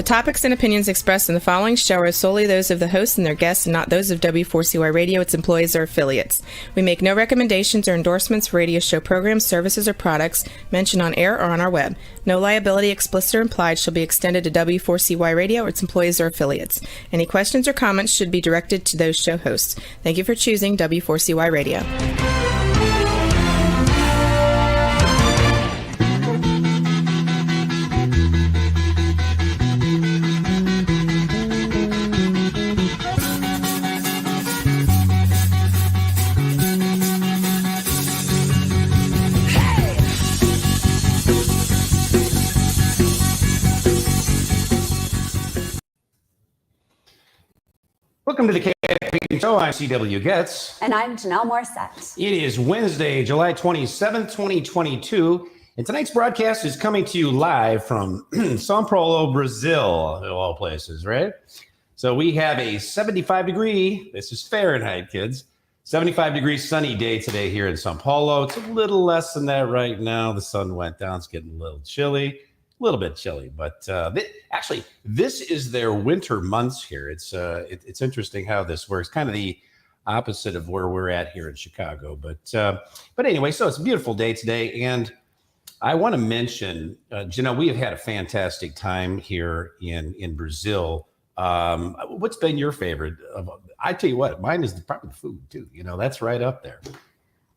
topics and opinions expressed in the following show are solely those of the host and their guests and not those of W4CY Radio, its employees, or affiliates. We make no recommendations or endorsements for radio show programs, services, or products mentioned on air or on our web. No liability, explicit or implied, shall be extended to W4CY Radio or its employees or affiliates. Any questions or comments should be directed to those show hosts. Thank you for choosing W4CY Radio. Welcome to the Caffeine Show. I'm CW Getz. And I'm Jeanelle Morrissette. It is Wednesday, July 27th, 2022. And tonight's broadcast is coming to you live from São Paulo, Brazil, of all places, right? So we have a 75-degree, this is Fahrenheit, kids, 75-degree sunny day today here in São Paulo. It's a little less than that right now. The sun went down. It's getting a little chilly. A little bit chilly, but actually, this is their winter months here. It's interesting how this works. Kind of the opposite of where we're at here in Chicago. But anyway, so it's a beautiful day today, and I want to mention, we have had a fantastic time here in Brazil. What's been your favorite? I tell you what, mine is probably the food too. That's right up there.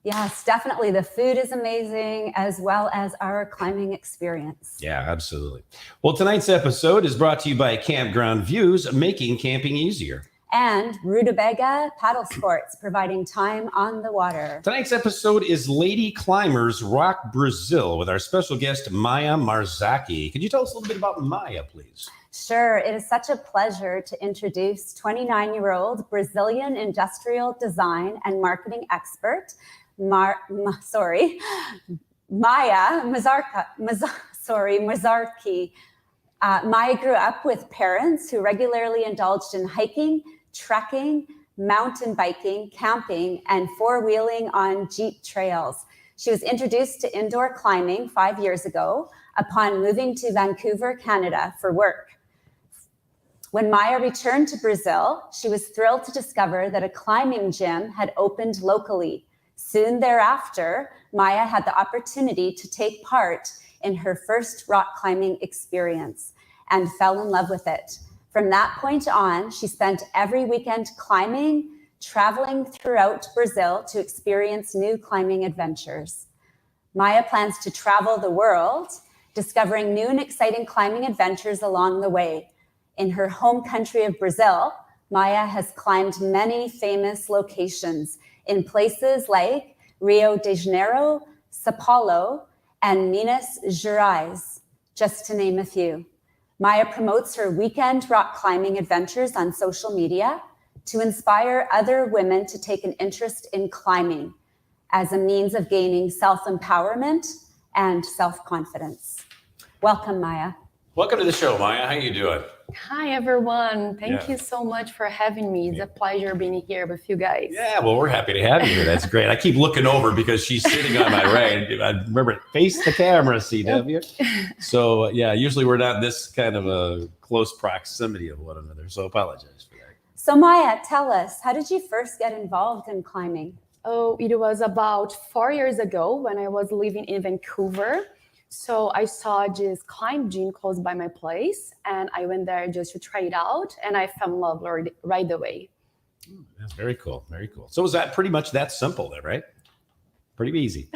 Yes, definitely. The food is amazing, as well as our climbing experience. Yeah, absolutely. Well, tonight's episode is brought to you by Campground Views, making camping easier. And Rutabaga Paddle Sports, providing time on the water. Tonight's episode is Lady Climbers Rock Brazil with our special guest, Mayara Marzochi. Could you tell us a little bit about Mayara, please? Sure. It is such a pleasure to introduce 29-year-old Brazilian industrial design and marketing expert, Mayara Marzochi. Maya grew up with parents who regularly indulged in hiking, trekking, mountain biking, camping, and four-wheeling on Jeep trails. She was introduced to indoor climbing 5 years ago upon moving to Vancouver, Canada for work. When Maya returned to Brazil, she was thrilled to discover that a climbing gym had opened locally. Soon thereafter, Maya had the opportunity to take part in her first rock climbing experience and fell in love with it. From that point on, she spent every weekend climbing, traveling throughout Brazil to experience new climbing adventures. Maya plans to travel the world, discovering new and exciting climbing adventures along the way. In her home country of Brazil, Maya has climbed many famous locations in places like Rio de Janeiro, Sao Paulo, and Minas Gerais, just to name a few. Maya promotes her weekend rock climbing adventures on social media to inspire other women to take an interest in climbing as a means of gaining self-empowerment and self-confidence. Welcome, Maya. Welcome to the show, Maya. How you doing? Hi, everyone. Thank you so much for having me. It's a pleasure being here with you guys. Yeah, well, we're happy to have you here. That's great. I keep looking over because she's sitting on my right. I remember, face the camera, CW. So, usually we're not this kind of a close proximity of one another. So, apologize for that. So, Maya, tell us, how did you first get involved in climbing? Oh, it was about 4 years ago when I was living in Vancouver. So I saw this climb gym close by my place, and I went there just to try it out, and I fell in love right away. That's very cool. Very cool. So was that pretty much that simple then, right? Pretty easy.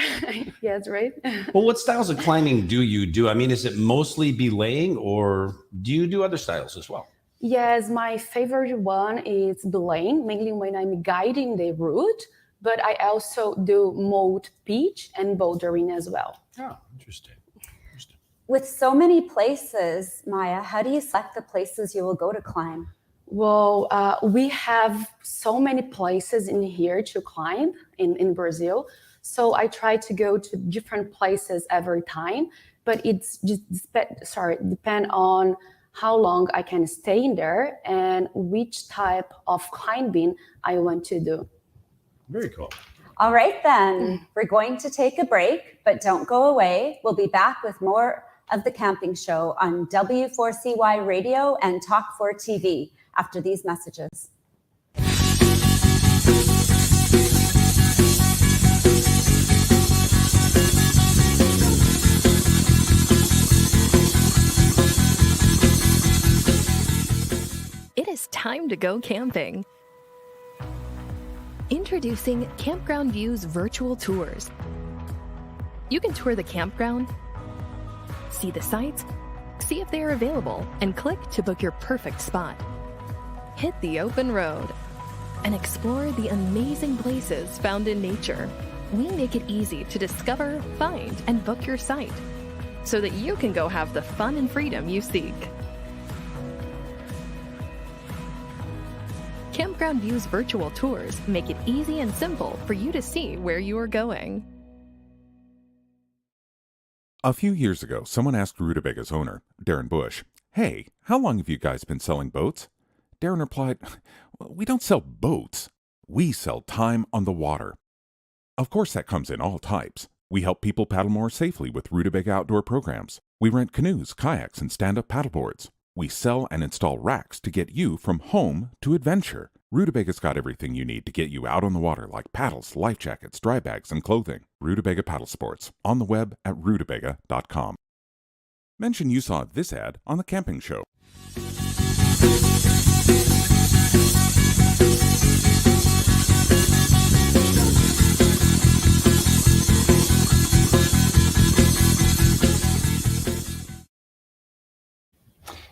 Yes, right. Well, what styles of climbing do you do? I mean, is it mostly belaying, or do you do other styles as well? Yes, my favorite one is belaying, mainly when I'm guiding the route, but I also do mode pitch and bouldering as well. Oh, interesting. With so many places, Maya, how do you select the places you will go to climb? Well, we have so many places in here to climb in Brazil. So I try to go to different places every time, but it's just depend on how long I can stay in there and which type of climbing I want to do. Very cool. All right, then. We're going to take a break, but don't go away. We'll be back with more of The Camping Show on W4CY Radio and Talk 4 TV after these messages. It is time to go camping. Introducing Campground View's virtual tours. You can tour the campground, see the sites, see if they are available, and click to book your perfect spot. Hit the open road and explore the amazing places found in nature. We make it easy to discover, find, and book your site so that you can go have the fun and freedom you seek. Campground View's virtual tours make it easy and simple for you to see where you are going. A few years ago, someone asked Rutabaga's owner, Darren Bush, "Hey, how long have you guys been selling boats?" Darren replied, "We don't sell boats. We sell time on the water." Of course, that comes in all types. We help people paddle more safely with Rutabaga outdoor programs. We rent canoes, kayaks, and stand-up paddleboards. We sell and install racks to get you from home to adventure. Rutabaga's got everything you need to get you out on the water, like paddles, life jackets, dry bags, and clothing. Rutabaga Paddle Sports, on the web at rutabaga.com. Mention you saw this ad on The Camping Show.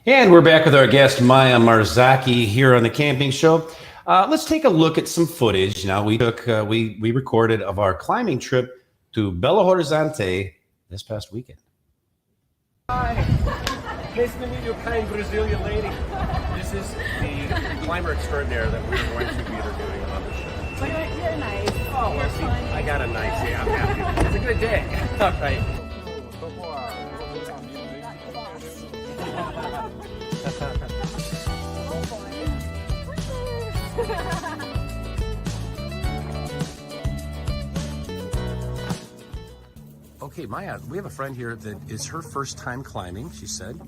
And we're back with our guest, Maya Marzochi, here on The Camping Show. Let's take a look at some footage. Now, we recorded of our climbing trip to Belo Horizonte this past weekend. Hi, nice to meet you, kind Brazilian lady. This is the climber extraordinaire that we're going to be interviewing on the show. You're nice. Oh, well, see, I got a nice day. I'm happy. It's a good day. All right. Okay, Maya, we have a friend here that is her first time climbing, she said,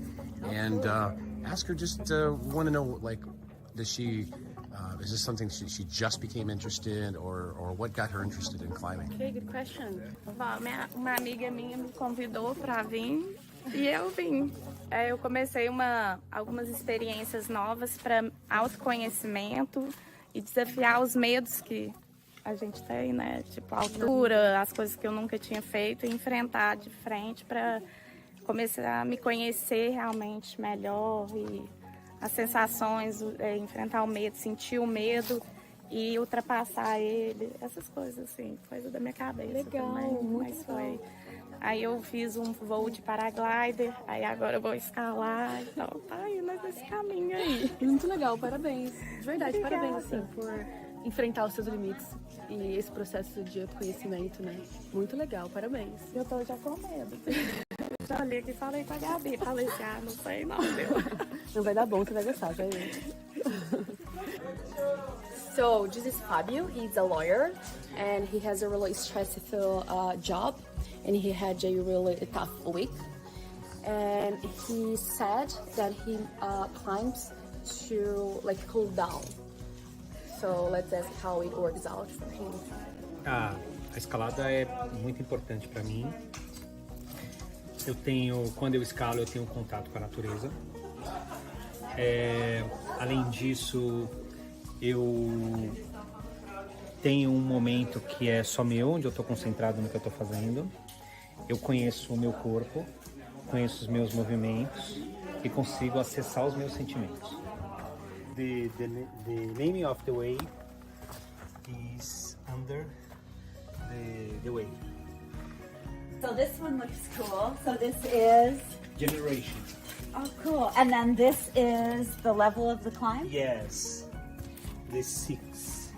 and ask her just want to know, like, does she, is this something she just became interested in, or what got her interested in climbing? Okay, good question. Uma amiga minha me convidou para vir e eu vim. Eu comecei algumas experiências novas para autoconhecimento e desafiar os medos que a gente tem, né? Tipo, a altura, as coisas que eu nunca tinha feito e enfrentar de frente para começar a me conhecer realmente melhor e as sensações, enfrentar o medo, sentir o medo e ultrapassar ele, essas coisas assim, coisa da minha cabeça. Legal, também, mas foi. Aí eu fiz um voo de paraglider, aí agora eu vou escalar, então tá indo nesse caminho aí. Muito legal, parabéns. De verdade, Obrigada. parabéns assim, por enfrentar os seus limites e esse processo de autoconhecimento, né? Muito legal, parabéns. Eu tô já com medo. Já olhei aqui e falei com a Gabi, falei assim, não sei não, meu. Não vai dar bom, você vai gostar, vai ver. So, this is Fabio, he's a lawyer, and he has a really stressful job, and he had a really tough week. And he said that he climbs to like cool down. So let's ask how it works out for him. A escalada é muito importante para mim. Quando eu escalo, eu tenho contato com a natureza. Além disso, eu tenho um momento que é só meu, onde eu estou concentrado no que eu estou fazendo. Eu conheço o meu corpo, conheço os meus movimentos e consigo acessar os meus sentimentos. The name of the wave is under the wave. So this one looks cool. So this is... Generation. Oh, cool. And then this is the level of the climb? Yes. The 6.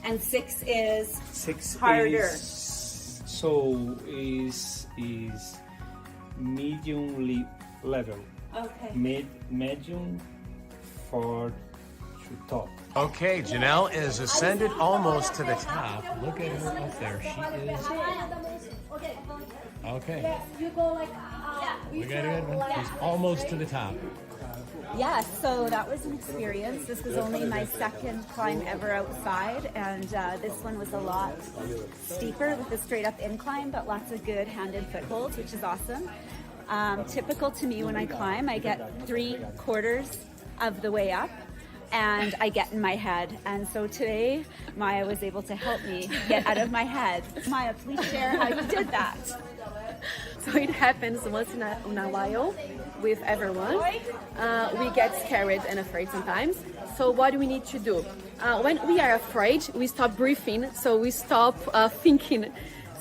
And 6 is 6 harder. Is medium level. Okay. Medium for to top. Okay, Jeanelle is ascended almost to the top. Look at her up there. She is. Okay. You go like We got it. He's almost to the top. Yeah, so that was an experience. This was only my second climb ever outside, and this one was a lot steeper with a straight up incline, but lots of good handed footholds, which is awesome. Typical to me when I climb, I get 3/4 of the way up and I get in my head. And so today, Maya was able to help me get out of my head. Maya, please share how you did that. So it happens once in a while with everyone. We get scared and afraid sometimes. So what do we need to do? When we are afraid, we stop breathing, so we stop thinking.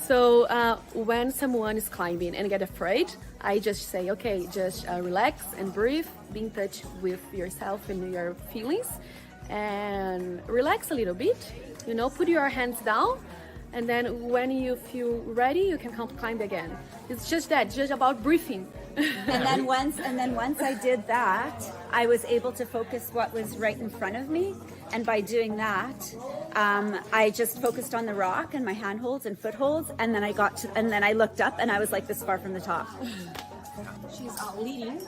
So when someone is climbing and get afraid, I just say, okay, just relax and breathe, be in touch with yourself and your feelings, and relax a little bit, put your hands down. And then when you feel ready, you can climb again. It's just about breathing. And then once I did that, I was able to focus what was right in front of me. And by doing that, I just focused on the rock and my handholds and footholds. And then I looked up and I was like this far from the top. She's leading.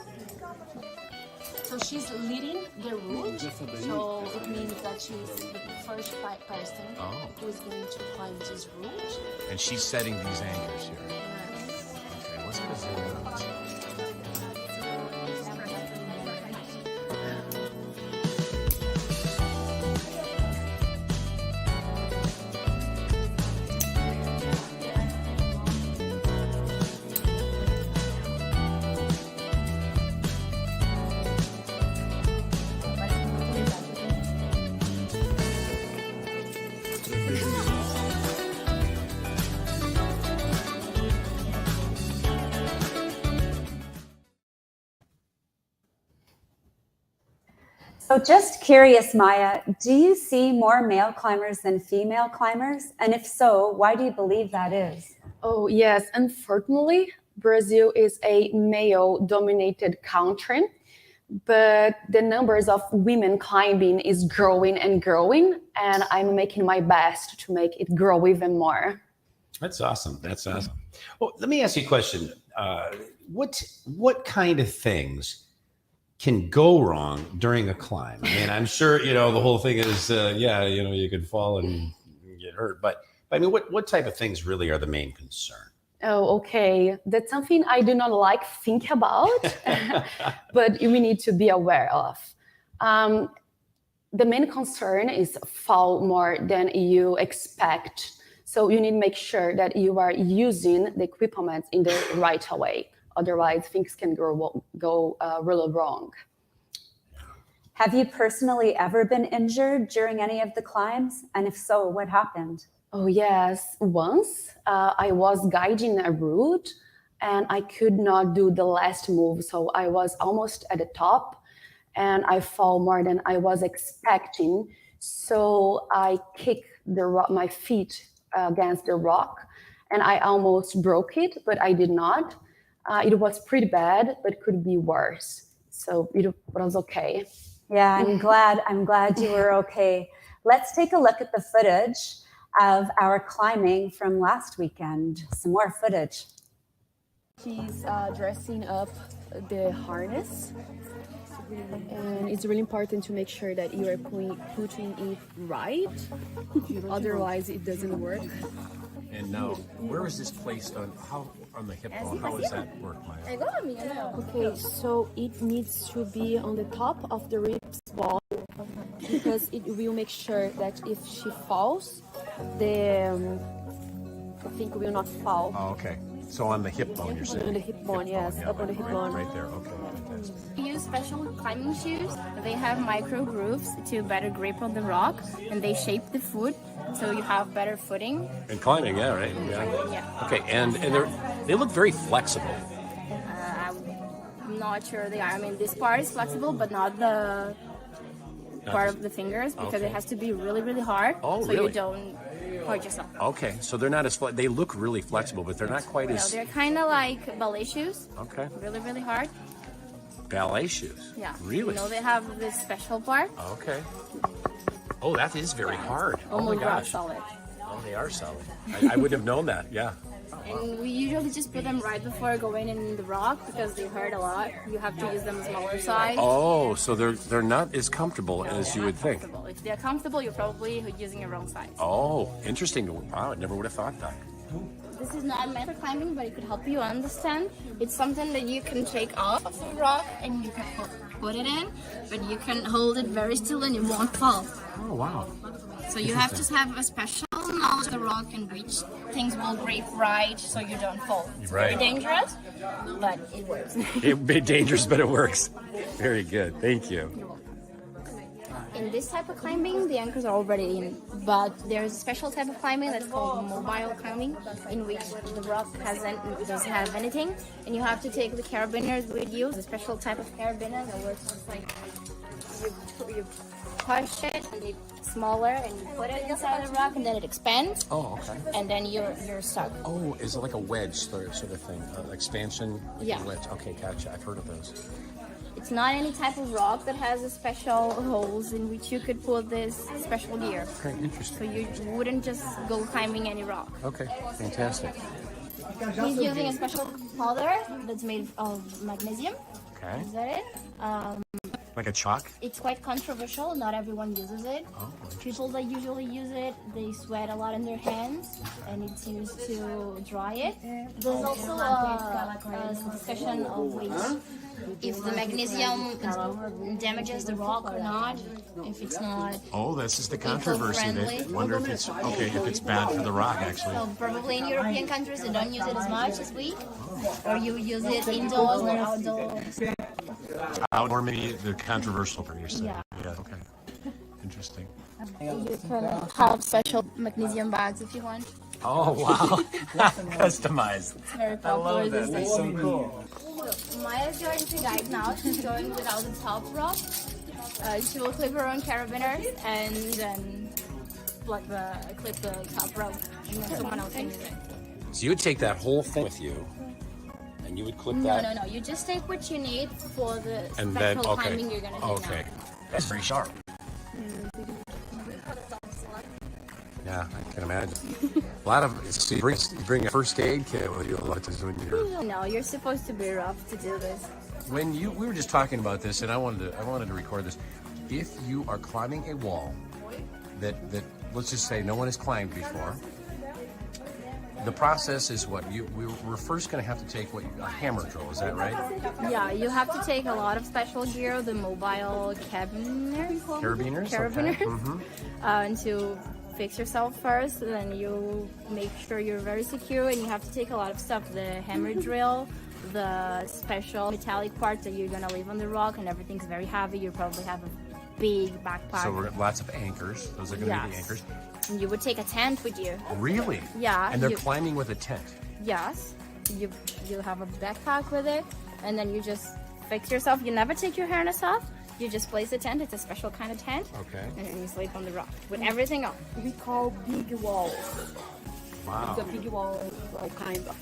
So she's leading the route. So it means that she's the first person who is going to climb this route. And she's setting these anchors here. Okay, let's put zoom out. So just curious, Maya, do you see more male climbers than female climbers? And if so, why do you believe that is? Oh, yes. Unfortunately, Brazil is a male-dominated country, but the numbers of women climbing is growing and growing, and I'm making my best to make it grow even more. That's awesome. That's awesome. Well, let me ask you a question. What kind of things can go wrong during a climb? I mean, I'm sure, the whole thing is, you could fall and get hurt. But I mean, what type of things really are the main concern? Oh, okay. That's something I do not think about, but we need to be aware of. The main concern is fall more than you expect. So you need to make sure that you are using the equipment in the right way. Otherwise, things can go really wrong. Have you personally ever been injured during any of the climbs? And if so, what happened? Oh, yes. Once I was guiding a route and I could not do the last move. So I was almost at the top and I fall more than I was expecting. So I kicked my feet against the rock and I almost broke it, but I did not. It was pretty bad, but it could be worse. So it was okay. Yeah, I'm glad you were okay. Let's take a look at the footage of our climbing from last weekend. Some more footage. He's dressing up the harness. And it's really important to make sure that you are putting it right. Otherwise, it doesn't work. And now, where is this placed on the hip bone? How does that work, Maya? Okay, so it needs to be on the top of the ribs ball because it will make sure that if she falls, the thing will not fall. Oh, okay. So on the hip bone, you're saying? On the hip bone, yes. Yeah, up on the hip bone. Right there, okay. Fantastic. We use special climbing shoes. They have micro grooves to better grip on the rock, and they shape the foot so you have better footing. And climbing, yeah, right? Yeah. Okay, and they look very flexible. I'm not sure they are. I mean, this part is flexible, but not the part of the fingers because it has to be really, really hard. Oh, so really? you don't hurt yourself. Okay, so they're not as they look really flexible, but they're not quite as. They're kind of like ballet shoes. Okay. Really, really hard. Ballet shoes. Yeah. Really? They have this special part. Okay. Oh, that is very hard. Almost oh my gosh. solid. Oh, they are solid. I wouldn't have known that. Yeah. And we usually just put them right before going in the rock because they hurt a lot. You have to use them smaller size. Oh, so they're not as comfortable as you would think. If they're comfortable, you're probably using a wrong size. Oh, interesting. Wow, I never would have thought that. This is not meant for climbing, but it could help you understand. It's something that you can take off of the rock and you can put it in, but you can hold it very still and it won't fall. Oh, wow. So you have to have a special knowledge of the rock in which things will grip right so you don't fall. It's very dangerous, but it works. It's dangerous, but it works. Very good. Thank you. In this type of climbing, the anchors are already in, but there's a special type of climbing that's called mobile climbing, in which the rock doesn't have anything, and you have to take the carabiners with you. The special type of carabiner that works just like you push it and it's smaller, and you put it inside the rock, and then it expands. Oh, okay. And then you're stuck. Oh, is it like a wedge sort of thing? Expansion? Like Yeah. A wedge. Okay, gotcha. I've heard of those. It's not any type of rock that has a special holes in which you could put this special gear. Okay, interesting. So you wouldn't just go climbing any rock. Okay, fantastic. He's using a special powder that's made of magnesium. Okay. Is that it? Like a chalk? It's quite controversial. Not everyone uses it. Oh, People that usually use it, they sweat a lot in their hands, and it's used to dry it. There's also a discussion of which, if the magnesium damages the rock or not, if it's not. Oh, this is the controversy. They wonder if it's okay, if it's bad for the rock, actually. So probably in European countries they don't use it as much as we, or you use it indoors or outdoors. Outdoor, maybe they're controversial for you. Yeah. Yeah. Okay. Interesting. You can have special magnesium bags if you want. Oh wow! Customized. It's very popular these days. So cool. So Maya's going to guide now. She's going without the top rope. She will clip her own carabiners and then clip the top rope, and then someone else can use it. So you would take that whole thing with you, and you would clip that. No. You just take what you need for the And special then climbing you're gonna do. Okay. That's very sharp. Yeah, I can imagine. A lot of so you bring a first aid kit with you a lot of times when you're. No, you're supposed to be rough to do this. When we were just talking about this, and I wanted to record this. If you are climbing a wall that let's just say no one has climbed before, the process is what we're first going to have to take a hammer drill. Is that right? Yeah, you have to take a lot of special gear, the mobile carabiners. Carabiners. Carabiners. Okay. Mm-hmm. And to fix yourself first, then you make sure you're very secure, and you have to take a lot of stuff: the hammer drill, the special metallic parts that you're gonna leave on the rock, and everything's very heavy. You probably have a big backpack. So we're lots of anchors. Those are going to be the anchors. And you would take a tent with you. Really? Yeah. And they're climbing with a tent. Yes. You have a backpack with it, and then you just fix yourself. You never take your harness off. You just place the tent. It's a special kind of tent. Okay. And then you sleep on the rock with everything on. We call big walls. Wow. The big wall kind of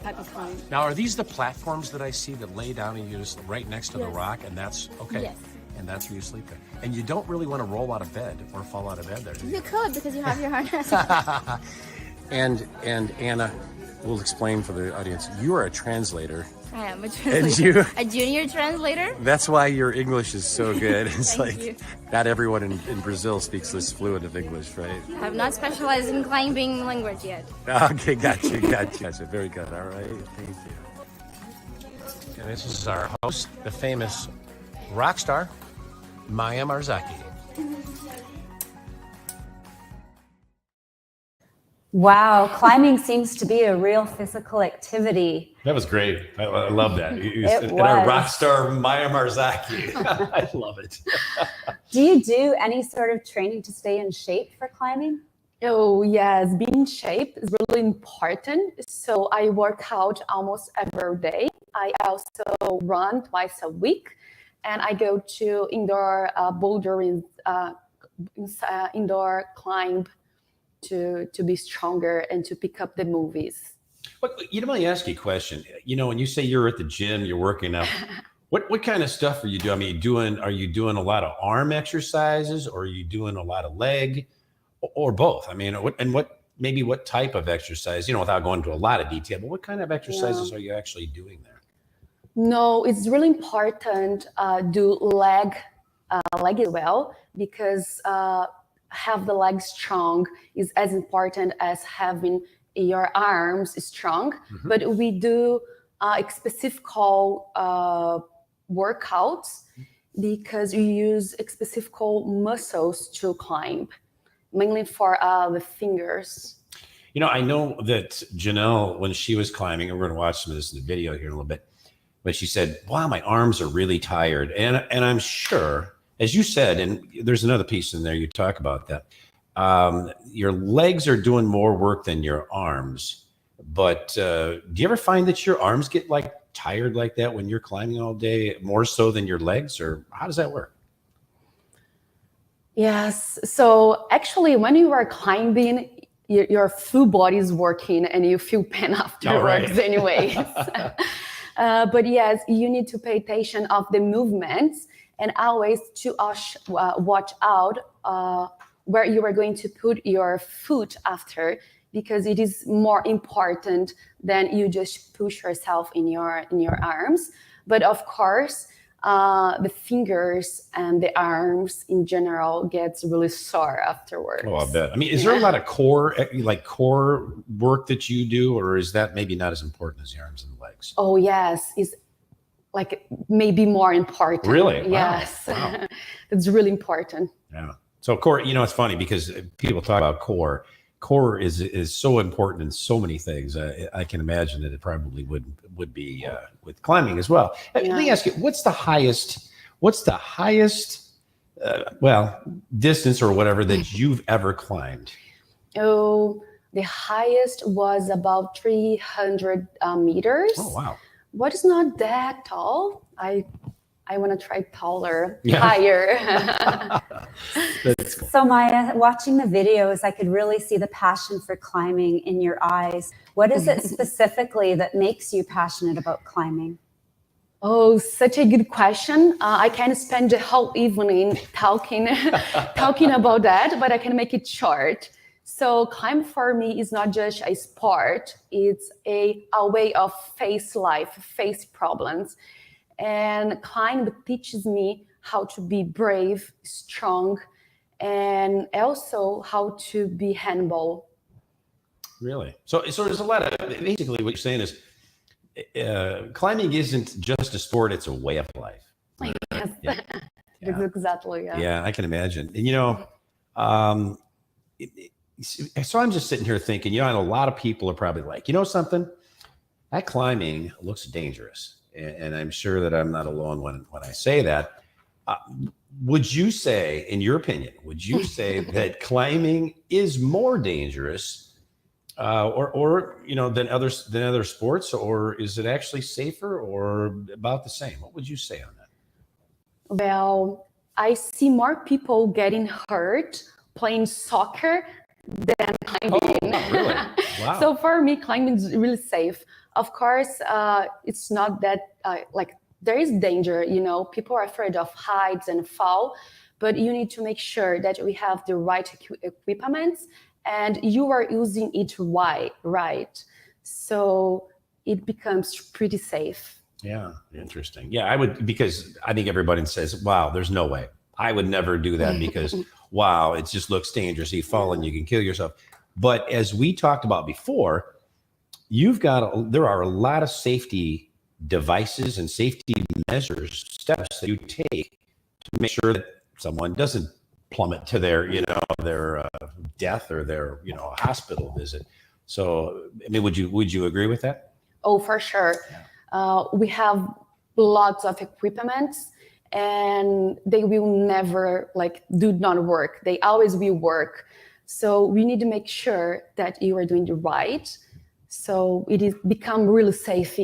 type of kind. Now, are these the platforms that I see that lay down and you just right next to the rock, and that's okay? Yes. And that's where you sleep there. And you don't really want to roll out of bed or fall out of bed there, do you? You could, because you have your harness. And Anna will explain for the audience. You are a translator. I am a translator. A junior translator. That's why your English is so good. It's Thank like you. not everyone in Brazil speaks this fluent of English, right? I have not specialized in climbing language yet. Okay, gotcha. Very good. All right, thank you. And this is our host, the famous rock star, Maya Marzochi. Wow, climbing seems to be a real physical activity. That was great. I love that. It and our was. rock star Maya Marzocchi. I love it. Do you do any sort of training to stay in shape for climbing? Oh yes, being in shape is really important. So I work out almost every day. I also run twice a week, and I go to indoor bouldering, indoor climb to be stronger and to pick up the movies. But let me ask you a question. When you say you're at the gym, you're working out. What kind of stuff are you doing? I mean, are you doing a lot of arm exercises, or are you doing a lot of leg, or both? I mean, what maybe what type of exercise, without going into a lot of detail, but what kind of exercises are you actually doing there? No, it's really important do leg as well, because have the legs strong is as important as having your arms strong. Mhm. But we do specific workouts because we use specific muscles to climb, mainly for the fingers. I know that Jeanelle, when she was climbing, and we're going to watch some of this in the video here in a little bit, but she said, wow, my arms are really tired. And I'm sure, as you said, and there's another piece in there you talk about that, your legs are doing more work than your arms. But do you ever find that your arms get like tired like that when you're climbing all day, more so than your legs, or how does that work? Yes. So actually, when you are climbing, your full body is working and you feel pain afterwards anyways. But yes, you need to pay attention of the movements and always to watch out where you are going to put your foot after, because it is more important than you just push yourself in your arms. But of course, the fingers and the arms in general gets really sore afterwards. Oh, I bet. I mean, is there a lot of core work that you do, or is that maybe not as important as the arms and the legs? Oh, yes. It's like maybe more important. Really? Yes. Wow. It's really important. Yeah. So core, it's funny because people talk about core. Core is so important in so many things. I can imagine that it probably would be with climbing as well. Let me ask you, what's the highest distance or whatever that you've ever climbed? Oh, the highest was about 300 meters. Oh, wow. What is not that tall? I want to try taller, higher. That's cool. So Maya, watching the videos, I could really see the passion for climbing in your eyes. What is it specifically that makes you passionate about climbing? Oh, such a good question. I can spend the whole evening talking about that, but I can make it short. So climb for me is not just a sport. It's a way of face life, face problems. And climb teaches me how to be brave, strong, and also how to be humble. Really? So there's a lot of, basically what you're saying is climbing isn't just a sport, it's a way of life. Yes. Yeah. Exactly. Yeah, I can imagine. And so I'm just sitting here thinking, I know a lot of people are probably like, something, that climbing looks dangerous. And I'm sure that I'm not alone when I say that. Would you say, in your opinion, that climbing is more dangerous than other sports, or is it actually safer or about the same? What would you say on that? Well, I see more people getting hurt playing soccer than climbing. Oh, really? Wow. So for me, climbing is really safe. Of course, it's not that there is danger, people are afraid of heights and fall, but you need to make sure that we have the right equipment and you are using it right. So it becomes pretty safe. Yeah, interesting. Yeah, I would, because I think everybody says, wow, there's no way. I would never do that because, wow, it just looks dangerous. You fall and you can kill yourself. But as we talked about before, there are a lot of safety devices and safety measures, steps that you take to make sure that someone doesn't plummet to their death or their, hospital visit. So, I mean, would you agree with that? Oh, for sure. We have lots of equipment and they will never do not work. They always will work. So we need to make sure that you are doing it right. So it is become really safe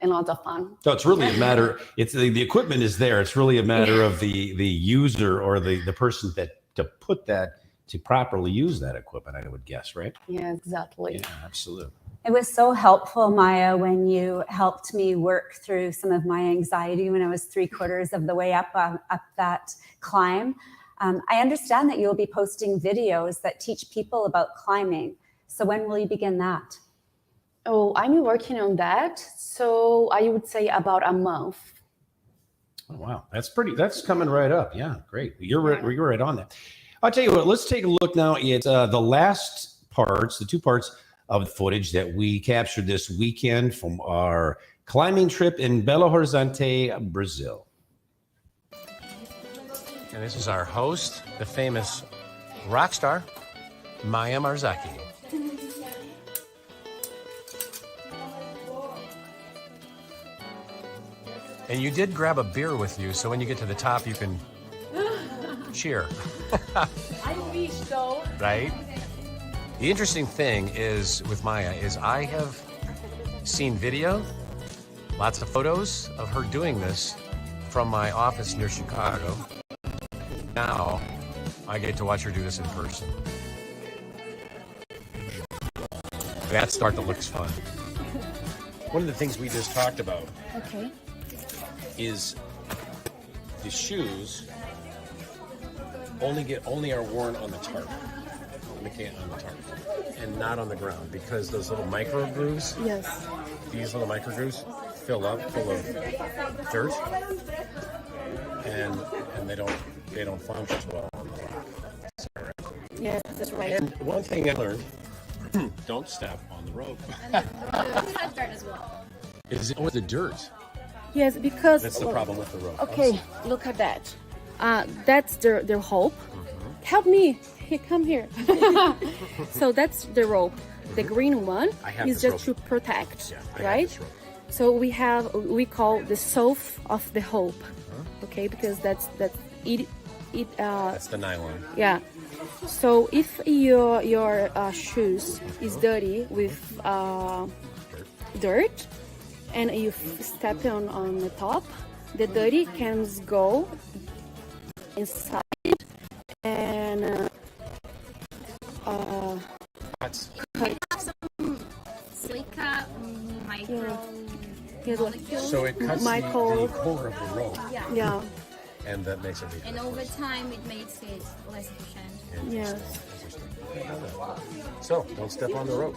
and lots of fun. So it's really a matter, it's the equipment is there. It's really a matter of the user or the person to properly use that equipment, I would guess, right? Yeah, exactly. Yeah, absolutely. It was so helpful, Maya, when you helped me work through some of my anxiety when I was 3/4 of the way up that climb. I understand that you'll be posting videos that teach people about climbing. So when will you begin that? Oh, I'm working on that. So I would say about a month. Oh, wow. That's coming right up. Yeah, great. You're right on that. I'll tell you what, let's take a look now at the last parts, the two parts of the footage that we captured this weekend from our climbing trip in Belo Horizonte, Brazil. And this is our host, the famous rock star, Mayara Marzochi. And you did grab a beer with you, so when you get to the top, you can cheer. I wish so. Right? The interesting thing is with Maya is I have seen video, lots of photos of her doing this from my office near Chicago. Now I get to watch her do this in person. That start that looks fun. One of the things we just talked about is the shoes only are worn on the tarp, on the tarp, and not on the ground because those little micro grooves. Yes. These little micro grooves fill up full of dirt, and they don't function well on the rock. Yes, that's right. And one thing I learned: don't step on the rope. Dirt as well. Is it the dirt? Yes, because That's the problem with the rope. Okay, look at that. That's their rope. Help me. Here, come here. So that's the rope. The green one is just to protect, right? So we call the soft of the rope. Okay, because that's it. That's the nylon. Yeah. So if your shoes is dirty with dirt, and you step on the top, the dirty can go inside and Silica micro molecules. So it cuts the core of the rope. Yeah. And that makes it. And over time, it makes it less efficient. Yes. So don't step on the rope.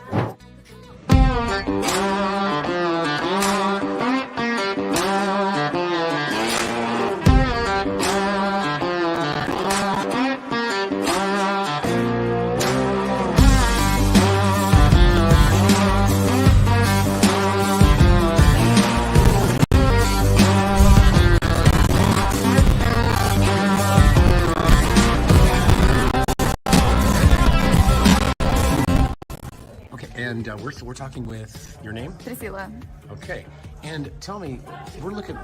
And we're talking with your name? Priscila. Okay. And tell me, we're looking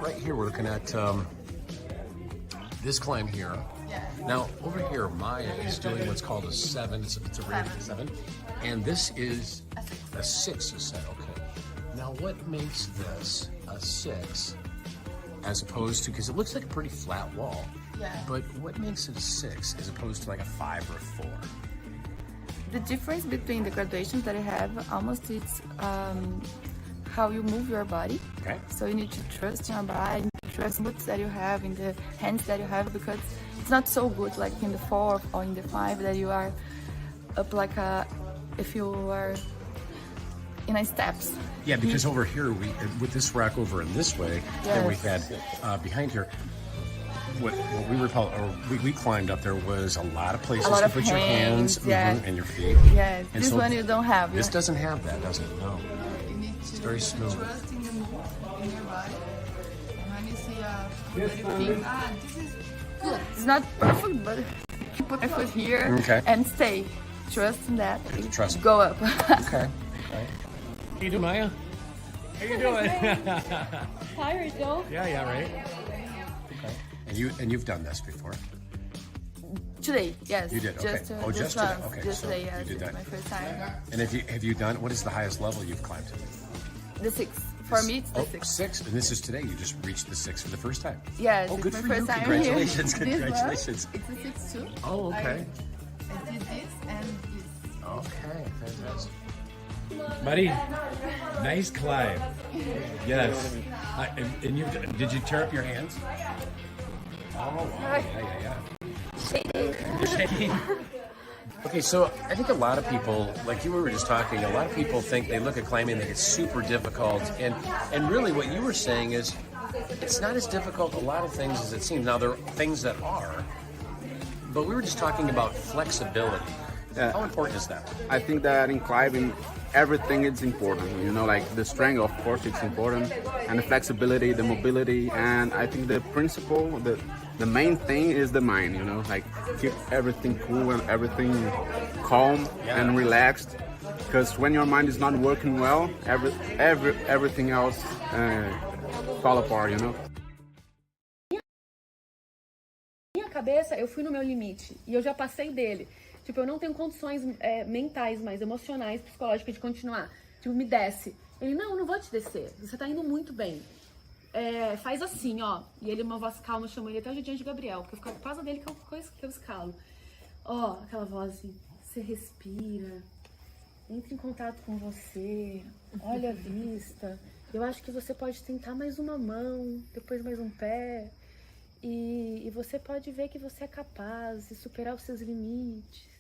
at this climb here. Yeah. Now, over here, Maya is doing what's called a 7. It's a rated 7. And this is a 6, you said. Okay. Now, what makes this a 6 as opposed to, because it looks like a pretty flat wall. Yeah. But what makes it a 6 as opposed to like a 5 or a 4? The difference between the graduations that I have, almost it's how you move your body. Okay. So you need to trust your body, trust the boots that you have, in the hands that you have, because it's not so good like in the 4 or in the 5 that you are up like if you are in a steps. Yeah, because over here, with this rack over in this way, then we had behind here, what we climbed up there was a lot of places to put your hands and your feet. Yes, and this so one you don't have. This doesn't have that, does it? No. You need to it's very smooth. trust in your body. When you see everything, this is good. It's not perfect, but you put my foot here and stay. Trust in that. Trust. Go up. Okay. Right. How you doing, Maya? How you doing? Hi, Rachel. Yeah, right. Okay. And you've done this before? Today, yes. You did. Okay. Just, Just today. Okay. Just so today, yes. you did that. My first time. And have you done? What is the highest level you've climbed? The 6. For me, it's the 6. 6. And this is today. You just reached the 6 for the first time. Yes. Oh, good my for first you! time Congratulations! Here. Congratulations! It's the 6 too. Oh, okay. I did this and this. Okay, fantastic. Buddy, nice climb. Yes. And did you tear up your hands? Oh, wow. Yeah. Shaking. You're shaking? Okay, so I think a lot of people, like you were just talking, a lot of people think they look at climbing and think it's super difficult. And really what you were saying is it's not as difficult a lot of things as it seems. Now, there are things that are, but we were just talking about flexibility. Yeah. How important is that? I think that in climbing, everything is important. You know, like the strength, of course, it's important, and the flexibility, the mobility, and I think the principle, the main thing is the mind. You know, like keep everything cool and everything calm and relaxed. Because when your mind is not working well, everything else fall apart. You know. Minha cabeça, eu fui no meu limite e eu já passei dele. Tipo, eu não tenho condições mentais, mais emocionais, psicológicas de continuar. Tipo, me desce. Ele, não vou te descer. Você tá indo muito bem. Faz assim, ó. E ele, uma voz calma, chamou ele até o Jardim de Gabriel, porque eu fico por causa dele que eu escalo. Ó, aquela voz assim, você respira, entra em contato com você, olha a vista. Eu acho que você pode tentar mais uma mão, depois mais um pé. E você pode ver que você é capaz de superar os seus limites.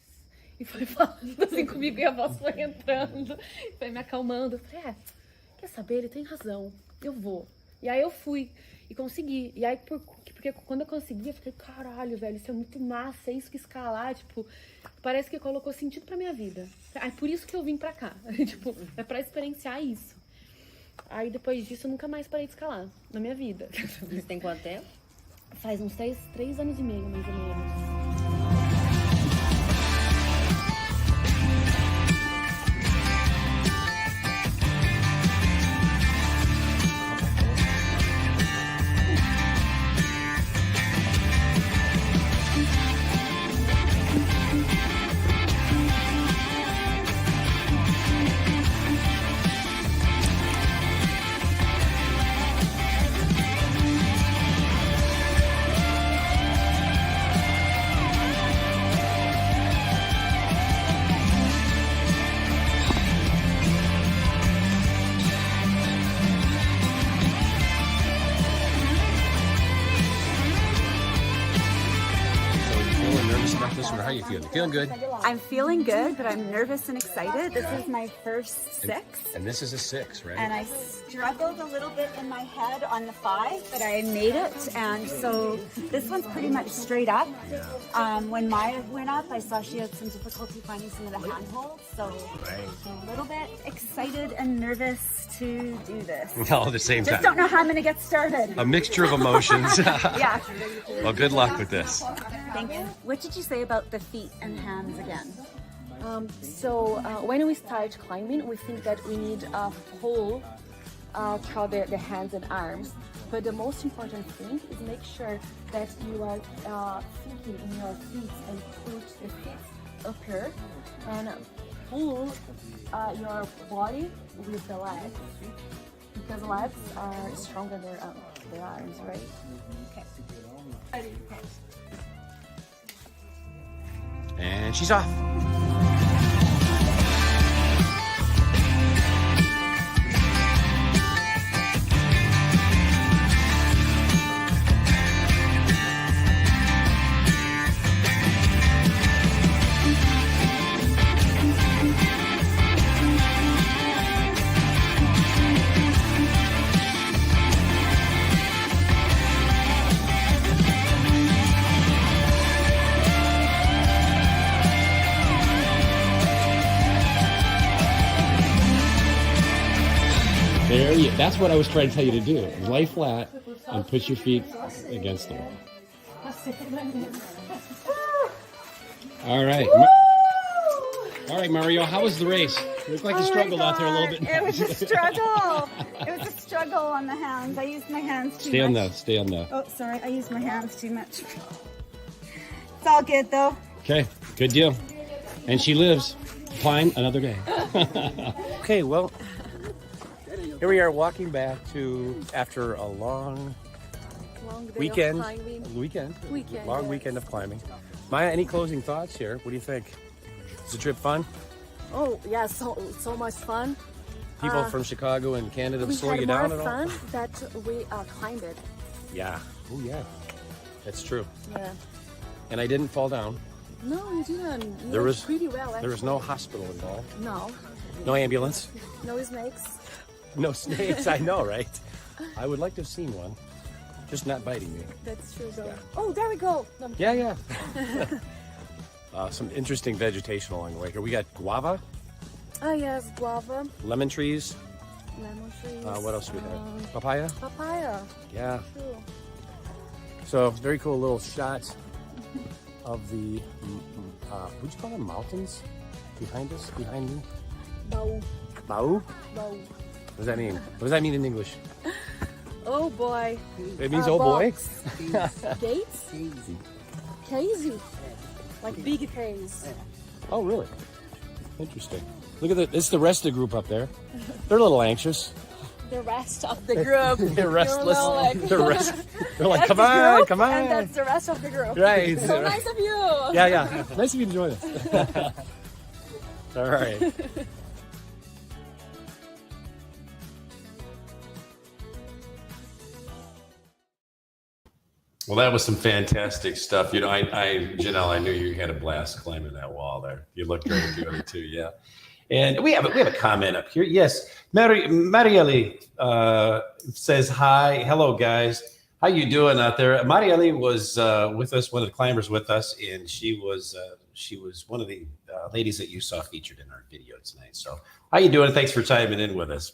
E foi falando assim comigo e a voz foi entrando, foi me acalmando. Eu falei, quer saber, ele tem razão, eu vou. E aí eu fui e consegui. E aí, porque quando eu consegui, eu fiquei, caralho, velho, isso é muito massa, é isso que escalar, tipo, parece que colocou sentido pra minha vida. É por isso que eu vim pra cá, tipo, é pra experienciar isso. Aí depois disso eu nunca mais parei de escalar na minha vida. Isso tem quanto tempo? Faz uns 3 anos e meio, mais ou menos. How are you feeling? Feeling good? I'm feeling good, but I'm nervous and excited. This is my first 6. And this is a 6, right? And I struggled a little bit in my head on the 5, but I made it. And so this one's pretty much straight up. When Maya went up, I saw she had some difficulty finding some of the handholds. So I'm a little bit excited and nervous to do this. All at the same time. Just don't know how I'm going to get started. A mixture of emotions. Yeah. Well, good luck with this. Thank you. What did you say about the feet and hands again? When we start climbing, we think that we need a pull through the hands and arms. But the most important thing is make sure that you are thinking in your feet and put the feet up here and pull your body with the legs. Because legs are stronger than the arms, right? Okay. And she's off. That's what I was trying to tell you to do. Lay flat and put your feet against the wall. All right. All right, Mario, how was the race? You look like you struggled out there a little bit. It was a struggle. It was a struggle on the hands. I used my hands too much. Stay on the. Oh, sorry. I used my hands too much. It's all good, though. Okay, good deal. And she lives to climb another day. Okay, well, here we are walking back to, after a long weekend. Long weekend of climbing. Maya, any closing thoughts here? What do you think? Is the trip fun? Oh, yeah, so much fun. People from Chicago and Canada slow you down at all? We had more fun that we climbed it. Yeah. Oh, yeah. That's true. Yeah. And I didn't fall down. No, you didn't. You There looked was pretty well. There was no hospital involved. No. No ambulance. No snakes. No snakes. I know, right? I would like to have seen one, just not biting me. That's true, though. Oh, there we go. No, Yeah. Some interesting vegetation along the way here. We got guava, oh, yes, guava, lemon trees. lemon trees. What else do we have? Papaya. Papaya. Yeah. True. So very cool little shot of the would you call them mountains behind us, behind me? Bow. Bau? Bow. What does that mean? What does that mean in English? Oh boy. It means oh boy. Gates? Crazy. Like big case. Oh really? Interesting. Look at this is the rest of the group up there. They're a little anxious. The rest of the group. They're restless. They're like, That's come the on, group, come on. And that's the rest of the group. Right. So nice of you. Yeah. Nice of you to join us. All right. Well, that was some fantastic stuff. You know, Jeanelle, I knew you had a blast climbing that wall there. You looked great doing it too. Yeah. And we have a comment up here. Yes, Marielle says hi, hello guys. How you doing out there? Marielle was with us, one of the climbers with us, and she was one of the ladies that you saw featured in our video tonight. So, how you doing? Thanks for chiming in with us.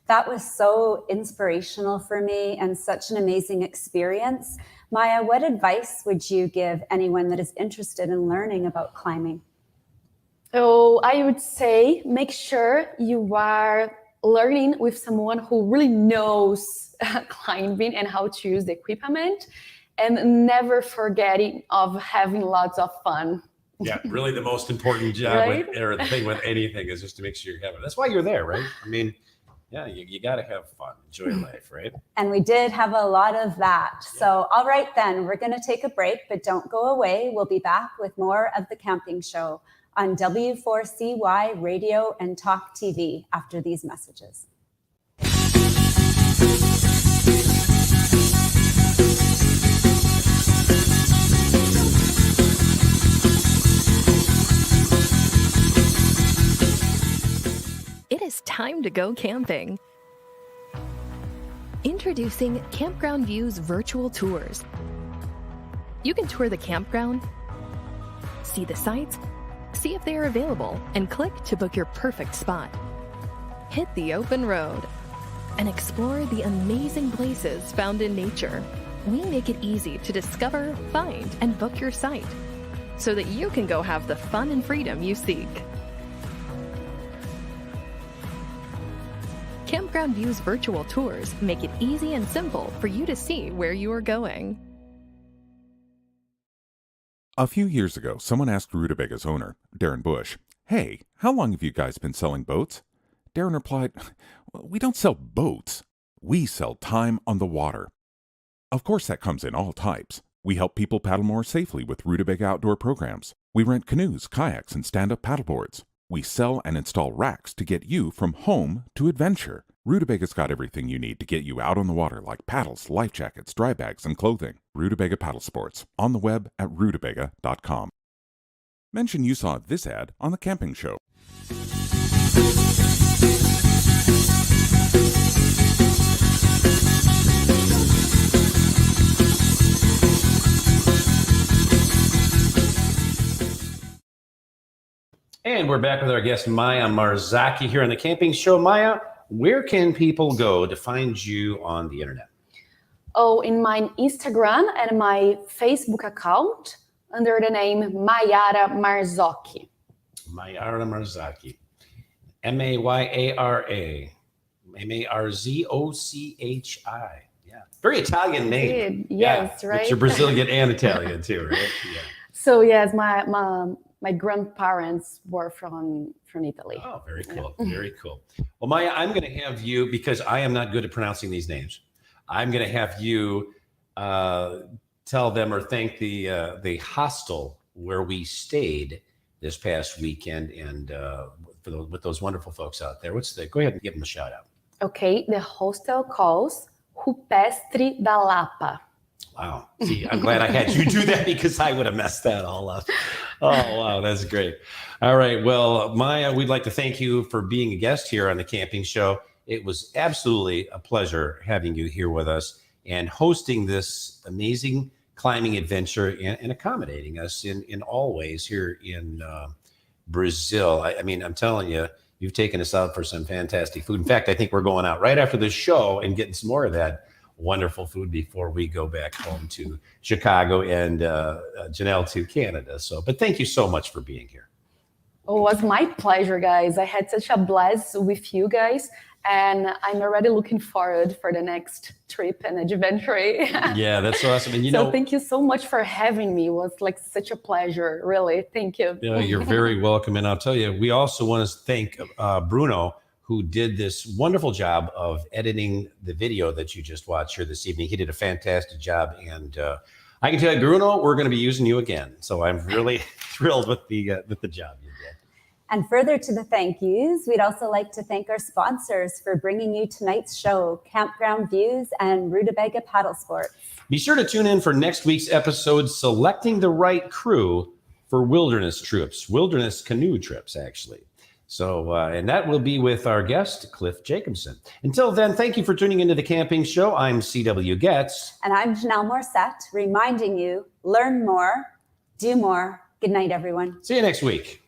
That was so inspirational for me and such an amazing experience. Maya, what advice would you give anyone that is interested in learning about climbing? So I would say make sure you are learning with someone who really knows climbing and how to use the equipment, and never forgetting of having lots of fun. Yeah, really the most important job Right? or the thing with anything is just to make sure you're having. That's why you're there, right? I mean, yeah, you got to have fun, enjoy life, right? And we did have a lot of that. So, all right, then we're going to take a break, but don't go away. We'll be back with more of the camping show on W4CY Radio and Talk TV after these messages. It is time to go camping. Introducing Campground View's virtual tours. You can tour the campground, see the sights, see if they are available, and click to book your perfect spot. Hit the open road and explore the amazing places found in nature. We make it easy to discover, find, and book your site so that you can go have the fun and freedom you seek. Campground View's virtual tours make it easy and simple for you to see where you are going. A few years ago, someone asked Rutabaga's owner, Darren Bush, "Hey, how long have you guys been selling boats?" Darren replied, "We don't sell boats. We sell time on the water." Of course, that comes in all types. We help people paddle more safely with Rutabaga outdoor programs. We rent canoes, kayaks, and stand-up paddleboards. We sell and install racks to get you from home to adventure. Rutubaga's got everything you need to get you out on the water, like paddles, life jackets, dry bags, and clothing. Rutabaga Paddle Sports, on the web at rutabaga.com. Mention you saw this ad on The Camping Show. And we're back with our guest, Maya Marzochi, here on The Camping Show. Maya, where can people go to find you on the internet? Oh, in my Instagram and my Facebook account under the name Mayara Marzochi. Mayara Marzochi. Mayara. Marzochi. Yeah. Very Italian name. Yes, yeah. right? But you're Brazilian and Italian too, right? Yeah. So yes, my grandparents were from Italy. Oh, very cool. Very cool. Well, Maya, I'm going to have you, because I am not good at pronouncing these names, I'm going to have you tell them or thank the hostel where we stayed this past weekend, and with those wonderful folks out there. Go ahead and give them a shout out. Okay, the hostel calls Rupestre da Lapa. Wow. See, I'm glad I had you do that because I would have messed that all up. Oh, wow. That's great. All right. Well, Maya, we'd like to thank you for being a guest here on the Camping Show. It was absolutely a pleasure having you here with us and hosting this amazing climbing adventure and accommodating us in all ways here in Brazil. I mean, I'm telling you, you've taken us out for some fantastic food. In fact, I think we're going out right after the show and getting some more of that wonderful food before we go back home to Chicago and Jeanelle to Canada. But thank you so much for being here. Oh, it was my pleasure, guys. I had such a blast with you guys, and I'm already looking forward for the next trip and adventure. Yeah, that's awesome. And so thank you so much for having me. It was like such a pleasure, really. Thank you. You're very welcome. And I'll tell you, we also want to thank Bruno, who did this wonderful job of editing the video that you just watched here this evening. He did a fantastic job. And I can tell you, Bruno, we're going to be using you again. So I'm really thrilled with the job you did. And further to the thank yous, we'd also like to thank our sponsors for bringing you tonight's show, Campground Views and Rutabaga Paddle Sports. Be sure to tune in for next week's episode, Selecting the Right Crew for Wilderness Canoe Trips, actually. So, and that will be with our guest, Cliff Jacobson. Until then, thank you for tuning into the Camping Show. I'm C.W. Getz. And I'm Jeanelle Morrissette, reminding you, learn more, do more. Good night, everyone. See you next week.